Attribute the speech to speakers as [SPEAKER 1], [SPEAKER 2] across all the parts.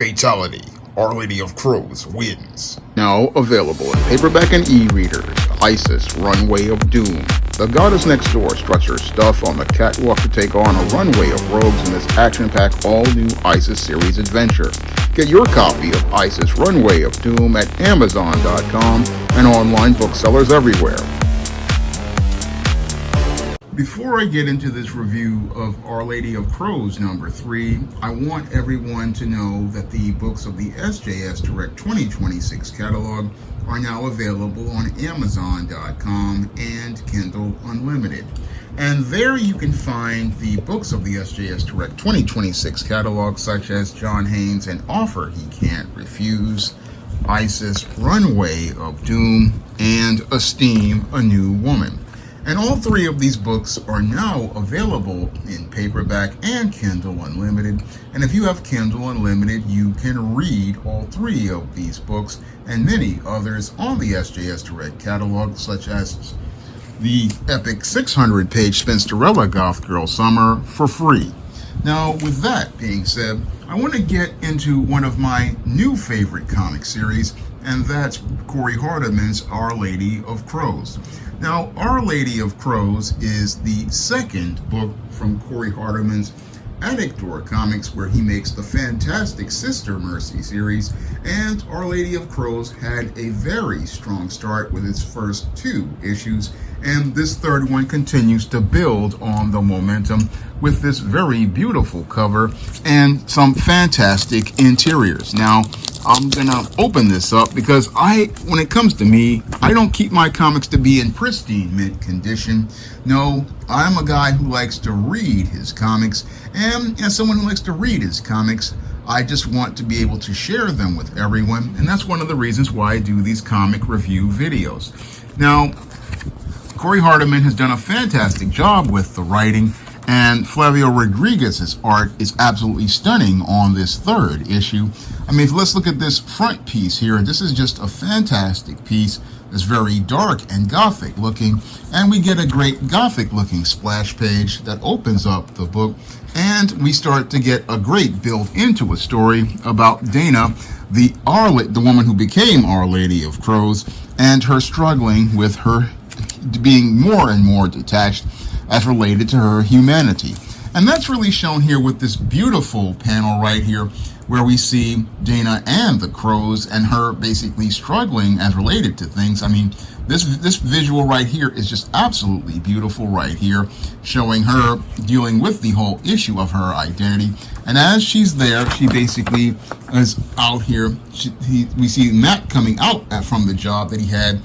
[SPEAKER 1] Fatality. Our Lady of Crows wins.
[SPEAKER 2] Now available in paperback and e-readers, ISIS Runway of Doom. The goddess next door struts her stuff on the catwalk to take on a runway of rogues in this action-packed all-new ISIS series adventure. Get your copy of ISIS Runway of Doom at Amazon.com and online booksellers everywhere.
[SPEAKER 1] Before I get into this review of Our Lady of Crows number 3, I want everyone to know that the books of the SJS Direct 2026 catalog are now available on Amazon.com and Kindle Unlimited. And there you can find the books of the SJS Direct 2026 catalog, such as John Haynes' An Offer He Can't Refuse, ISIS Runway of Doom, and Esteem, A New Woman. And all 3 of these books are now available in paperback and Kindle Unlimited. And if you have Kindle Unlimited, you can read all 3 of these books and many others on the SJS Direct catalog, such as the epic 600-page Spinsterella Goth Girl Summer, for free. Now, with that being said, I want to get into one of my new favorite comic series, and that's Corey Hardiman's Our Lady of Crows. Now, Our Lady of Crows is the second book from Corey Hardiman's Anecdote Comics, where he makes the fantastic Sister Mercy series, and Our Lady of Crows had a very strong start with its first 2 issues, and this third one continues to build on the momentum with this very beautiful cover and some fantastic interiors. Now, I'm gonna open this up because when it comes to me, I don't keep my comics to be in pristine mint condition. No, I'm a guy who likes to read his comics, and as someone who likes to read his comics, I just want to be able to share them with everyone, and that's one of the reasons why I do these comic review videos. Now, Corey Hardiman has done a fantastic job with the writing, and Flavio Rodriguez's art is absolutely stunning on this third issue. I mean, let's look at this front piece here. This is just a fantastic piece. It's very dark and gothic looking, and we get a great gothic looking splash page that opens up the book, and we start to get a great build into a story about Dana, the woman who became Our Lady of Crows, and her struggling with her being more and more detached as related to her humanity. And that's really shown here with this beautiful panel right here, where we see Dana and the crows and her basically struggling as related to things. I mean, this visual right here is just absolutely beautiful right here, showing her dealing with the whole issue of her identity. And as she's there, she basically is out here. We see Matt coming out from the job that he had.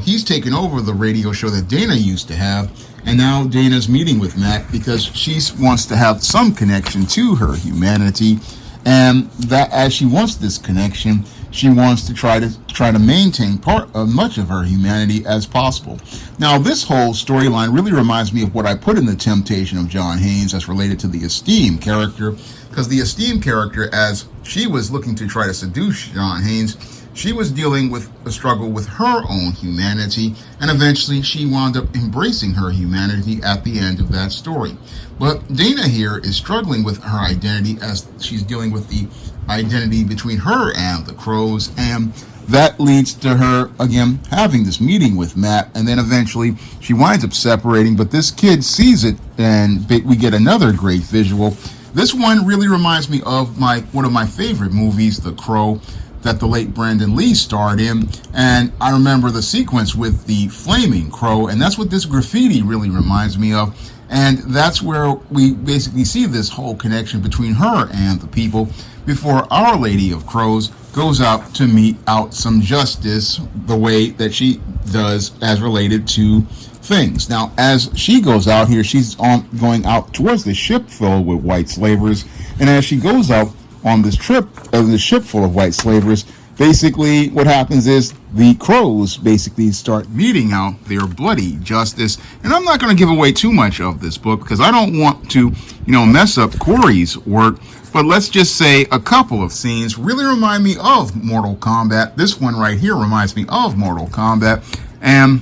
[SPEAKER 1] He's taken over the radio show that Dana used to have. And now Dana's meeting with Matt because she wants to have some connection to her humanity. And that as she wants this connection, she wants to try to maintain much of her humanity as possible. Now, this whole storyline really reminds me of what I put in The Temptation of John Haynes as related to the Esteem character, because the Esteem character, as she was looking to try to seduce John Haynes, she was dealing with a struggle with her own humanity, and eventually she wound up embracing her humanity at the end of that story. But Dana here is struggling with her identity as she's dealing with the identity between her and the crows, and that leads to her, again, having this meeting with Matt, and then eventually she winds up separating, but this kid sees it, and we get another great visual. This one really reminds me of one of my favorite movies, The Crow, that the late Brandon Lee starred in, and I remember the sequence with the flaming crow, and that's what this graffiti really reminds me of, and that's where we basically see this whole connection between her and the people before Our Lady of Crows goes out to mete out some justice the way that she does as related to things. Now, as she goes out here, she's going out towards the ship filled with white slavers, and as she goes out on this trip of the ship full of white slavers, basically what happens is the crows basically start meting out their bloody justice. And I'm not going to give away too much of this book because I don't want to, mess up Corey's work. But let's just say a couple of scenes really remind me of Mortal Kombat. This one right here reminds me of Mortal Kombat. And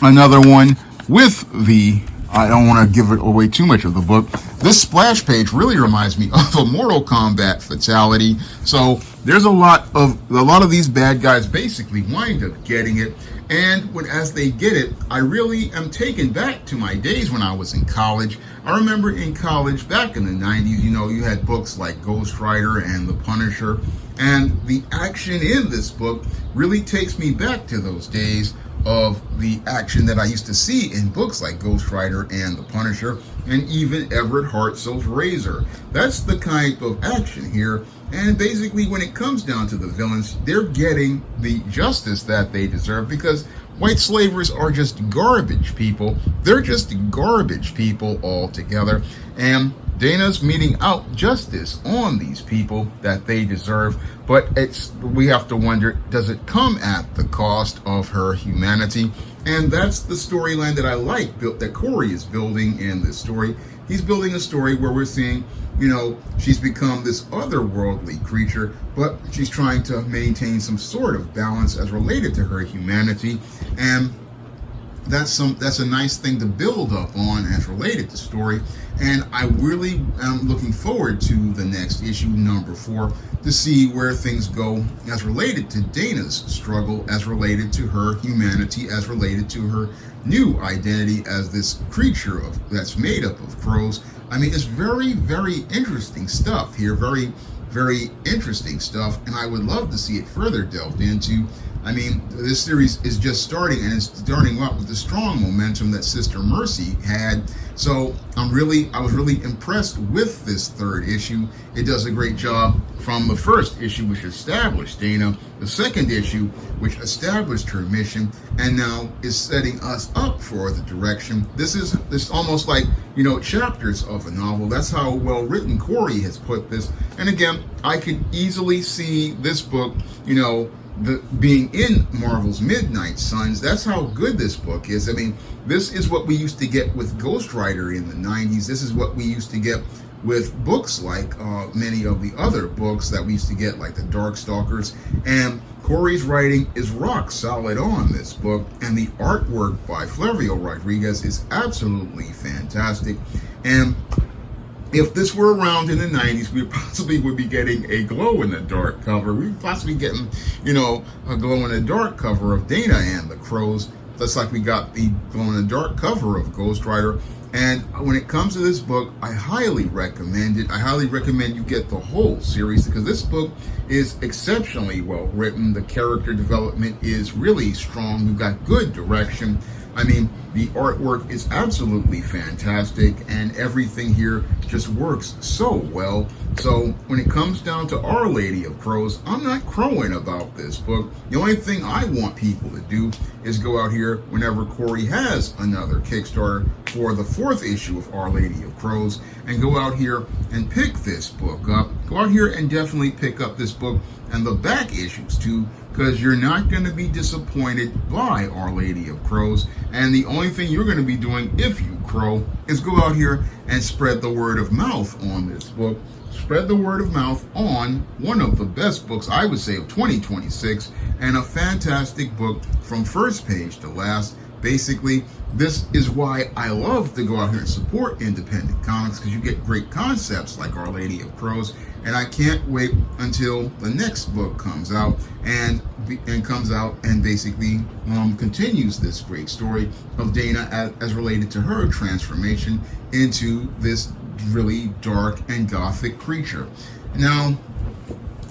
[SPEAKER 1] another one with the I don't want to give it away too much of the book. This splash page really reminds me of a Mortal Kombat fatality. So there's a lot of these bad guys basically wind up getting it. And as they get it, I really am taken back to my days when I was in college. I remember in college back in the 90s, you had books like Ghost Rider and The Punisher. And the action in this book really takes me back to those days of the action that I used to see in books like Ghost Rider and The Punisher, and even Everett Hartzell's Razor. That's the kind of action here. And basically, when it comes down to the villains, they're getting the justice that they deserve, because white slavers are just garbage people. They're just garbage people altogether. And Dana's meting out justice on these people that they deserve, but we have to wonder, does it come at the cost of her humanity? And that's the storyline that I like that Corey is building in this story. He's building a story where we're seeing, she's become this otherworldly creature, but she's trying to maintain some sort of balance as related to her humanity. And that's a nice thing to build up on as related to story. And I really am looking forward to the next issue, number 4, to see where things go as related to Dana's struggle, as related to her humanity, as related to her new identity as this creature that's made up of crows. I mean, it's very, very interesting stuff here. Very, very interesting stuff. And I would love to see it further delved into. I mean, this series is just starting, and it's starting out with the strong momentum that Sister Mercy had. So I was really impressed with this 3rd issue. It does a great job from the 1st issue, which established Dana, the 2nd issue, which established her mission, and now is setting us up for the direction. This is almost like, chapters of a novel. That's how well written Corey has put this. And again, I could easily see this book, being in Marvel's Midnight Suns. That's how good this book is. I mean, this is what we used to get with Ghost Rider in the 90s. This is what we used to get with books like many of the other books that we used to get, like the Darkstalkers. And Corey's writing is rock solid on this book, and the artwork by Flavio Rodriguez is absolutely fantastic. And if this were around in the 90s, we possibly would be getting a glow-in-the-dark cover. We'd possibly be getting, a glow-in-the-dark cover of Dana and the Crows, just like we got the glow-in-the-dark cover of Ghost Rider. And when it comes to this book, I highly recommend it. I highly recommend you get the whole series, because this book is exceptionally well written. The character development is really strong. We've got good direction. I mean, the artwork is absolutely fantastic, and everything here just works so well. So when it comes down to Our Lady of Crows, I'm not crowing about this book. The only thing I want people to do is go out here whenever Corey has another Kickstarter for the 4th issue of Our Lady of Crows, and go out here and pick this book up. Go out here and definitely pick up this book and the back issues too, because you're not going to be disappointed by Our Lady of Crows. And the only thing you're going to be doing if you crow is go out here and spread the word of mouth on this book. Spread the word of mouth on one of the best books, I would say, of 2026, and a fantastic book from first page to last. Basically, this is why I love to go out here and support independent comics, because you get great concepts like Our Lady of Crows, and I can't wait until the next book comes out and basically continues this great story of Dana as related to her transformation into this really dark and gothic creature. Now,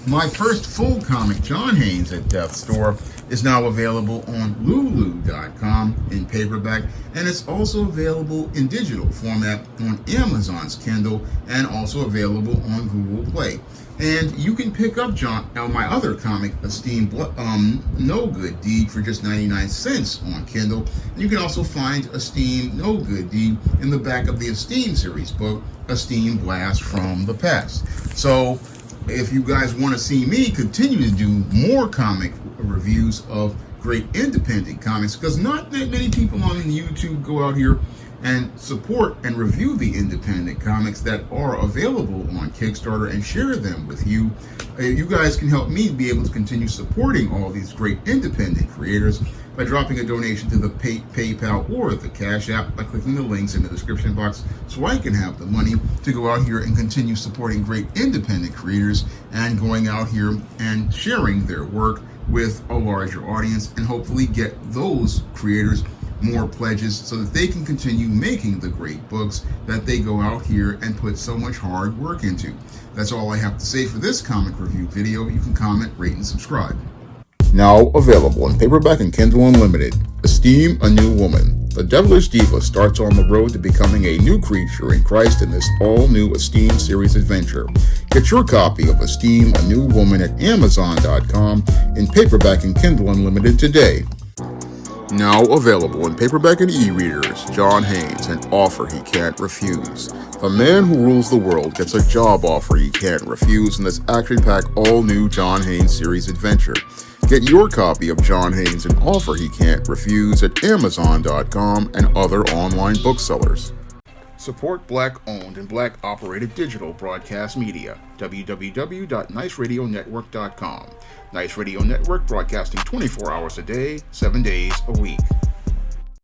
[SPEAKER 1] my first full comic, John Haynes at Death's Door, is now available on Lulu.com in paperback, and it's also available in digital format on Amazon's Kindle, and also available on Google Play. And you can pick up my other comic, Esteemed No Good Deed, for just 99 cents on Kindle. And you can also find Esteemed No Good Deed in the back of the Esteemed series book, Esteemed Blast from the Past. So if you guys want to see me continue to do more comic reviews of great independent comics, because not that many people on YouTube go out here and support and review the independent comics that are available on Kickstarter and share them with you. You guys can help me be able to continue supporting all these great independent creators. by dropping a donation to the PayPal or the Cash App by clicking the links in the description box so I can have the money to go out here and continue supporting great independent creators and going out here and sharing their work with a larger audience and hopefully get those creators more pledges so that they can continue making the great books that they go out here and put so much hard work into. That's all I have to say for this comic review video. You can comment, rate, and subscribe.
[SPEAKER 2] Now available in paperback and Kindle Unlimited, Esteem a New Woman. The devilish diva starts on the road to becoming a new creature in Christ in this all-new Esteem series adventure. Get your copy of Esteem a New Woman at Amazon.com in paperback and Kindle Unlimited today. Now available in paperback and e-readers, John Haynes, An Offer He Can't Refuse. The man who rules the world gets a job offer he can't refuse in this action-packed all-new John Haynes series adventure. Get your copy of John Haynes, An Offer He Can't Refuse at Amazon.com and other online booksellers. Support Black-owned and Black-operated digital broadcast media. www.niceradionetwork.com. Nice Radio Network, broadcasting 24 hours a day, 7 days a week.